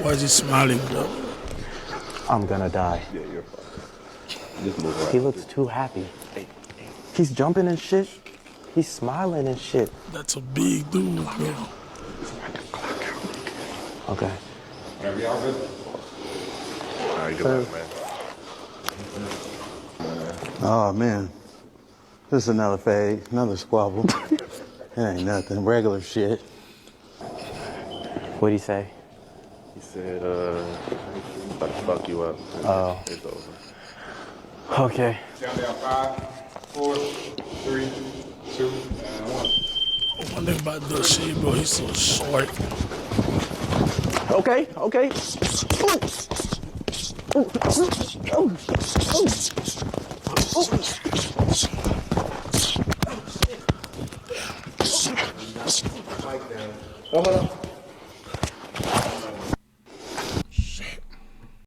Why is he smiling, bro? I'm gonna die. Yeah, you're fine. Just move around. He looks too happy. He's jumping and shit. He's smiling and shit. That's a big dude, bro. Okay. Whenever y'all ready. All right, good luck, man. Oh man, this is another fade, another squabble. It ain't nothing, regular shit. What'd he say? He said, about to fuck you up. Oh. It's over. Okay. Count down 5, 4, 3, 2, and 1. One thing about Dasha, bro, he's so short. Okay, okay. Hold on.